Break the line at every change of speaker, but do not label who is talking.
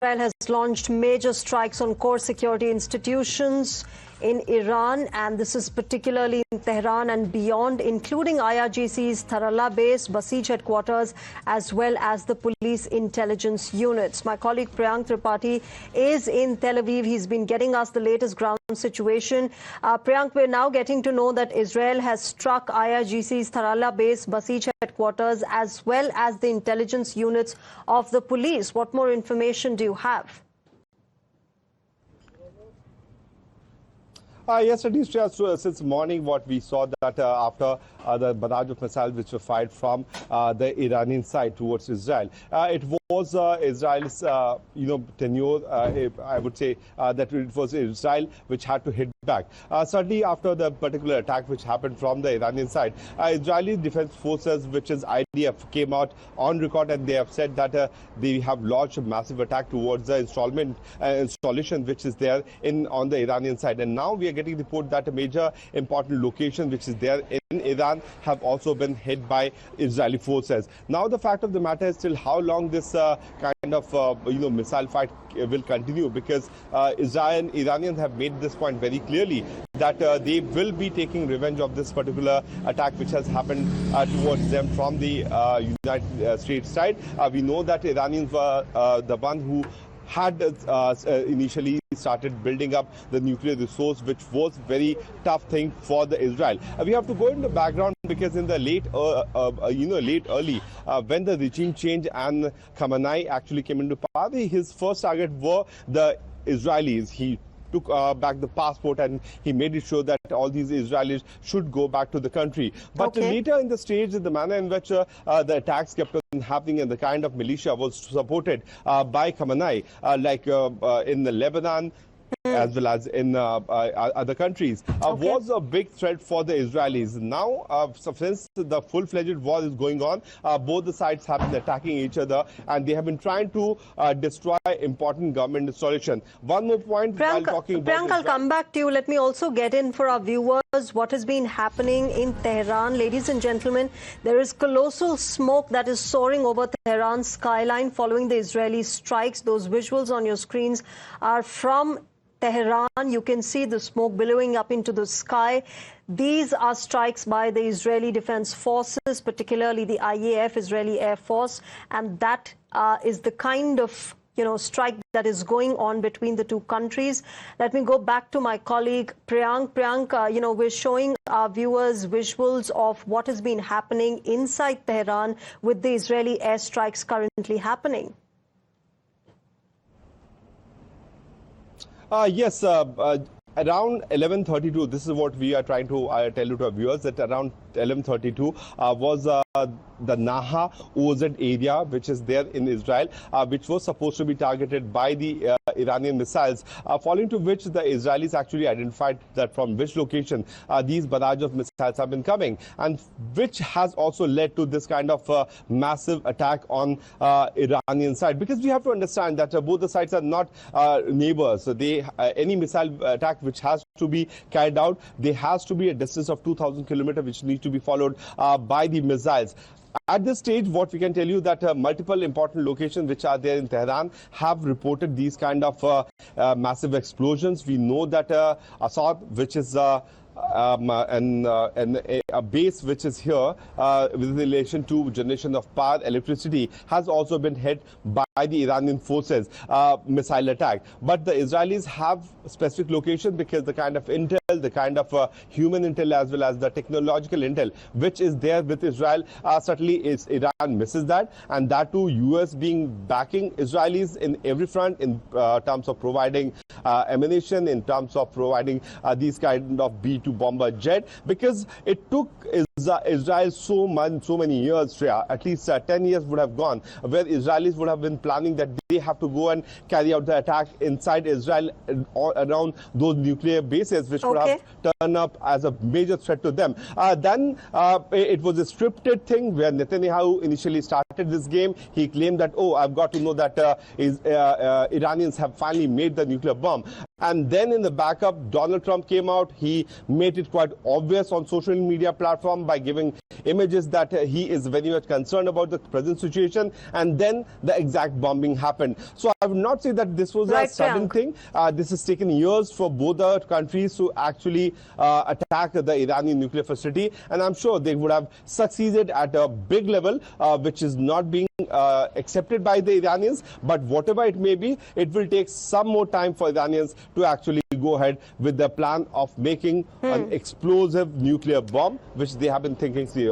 has launched major strikes on core security institutions in Iran, and this is particularly in Tehran and beyond, including IRGC's Tharala base, Basij headquarters, as well as the police intelligence units. My colleague Priyank Tripathi is in Tel Aviv. He's been getting us the latest ground situation. Priyank, we're now getting to know that Israel has struck IRGC's Tharala base, Basij headquarters, as well as the intelligence units of the police. What more information do you have?
Yes, at least since morning, what we saw that after the barrage of missiles which were fired from the Iranian side towards Israel, it was Israel's, tenure. I would say that it was Israel which had to hit back. Certainly, after the particular attack which happened from the Iranian side, Israeli Defense Forces, which is IDF, came out on record and they have said that they have launched a massive attack towards the installation which is there on the Iranian side. And now we are getting report that a major important location which is there in Iran have also been hit by Israeli forces. Now the fact of the matter is still how long this kind of missile fight will continue, because Iranians have made this point very clearly that they will be taking revenge of this particular attack which has happened towards them from the United States side. We know that Iranians were the one who had initially started building up the nuclear resource, which was very tough thing for the Israel. We have to go in the background, because in the late early, when the regime change and Khamenei actually came into power, his first target were the Israelis. He took back the passport and he made it sure that all these Israelis should go back to the country. But later in the stage, the manner in which the attacks kept on happening and the kind of militia was supported by Khamenei, like in the Lebanon, as well as in other countries, was a big threat for the Israelis. Now, since the full-fledged war is going on, both the sides have been attacking each other and they have been trying to destroy important government installation. One more point while talking about
Priyank, I'll come back to you. Let me also get in for our viewers what has been happening in Tehran. Ladies and gentlemen, there is colossal smoke that is soaring over Tehran's skyline following the Israeli strikes. Those visuals on your screens are from Tehran. You can see the smoke billowing up into the sky. These are strikes by the Israeli Defense Forces, particularly the IAF, Israeli Air Force, and that is the kind of strike that is going on between the two countries. Let me go back to my colleague Priyank. Priyank, we're showing our viewers visuals of what has been happening inside Tehran with the Israeli airstrikes currently happening.
Yes, around 11:32, this is what we are trying to tell you to our viewers, that around 11:32 was the Naha OZ area, which is there in Israel, which was supposed to be targeted by the Iranian missiles, following to which the Israelis actually identified that from which location these barrage of missiles have been coming, and which has also led to this kind of massive attack on Iranian side. Because we have to understand that both the sides are not neighbors. So any missile attack which has to be carried out, there has to be a distance of 2,000 kilometers which needs to be followed by the missiles. At this stage, what we can tell you that multiple important locations which are there in Tehran have reported these kind of massive explosions. We know that Assad, which is a base which is here with relation to generation of power, electricity, has also been hit by the Iranian forces missile attack. But the Israelis have specific location, because the kind of intel, the kind of human intel as well as the technological intel which is there with Israel, certainly is Iran misses that, and that too US being backing Israelis in every front in terms of providing ammunition, in terms of providing these kind of B-2 bomber jet, because it took Israel so many years, at least 10 years would have gone, where Israelis would have been planning that they have to go and carry out the attack inside Israel around those nuclear bases, which would have turned up as a major threat to them. Then it was a scripted thing where Netanyahu initially started this game. He claimed that, I've got to know that Iranians have finally made the nuclear bomb. And then in the backup, Donald Trump came out. He made it quite obvious on social media platform by giving images that he is very much concerned about the present situation, and then the exact bombing happened. So I would not say that this was a sudden thing. This has taken years for both the countries to actually attack the Iranian nuclear facility, and I'm sure they would have succeeded at a big level, which is not being accepted by the Iranians. But whatever it may be, it will take some more time for Iranians to actually go ahead with the plan of making an explosive nuclear bomb, which they have been thinking since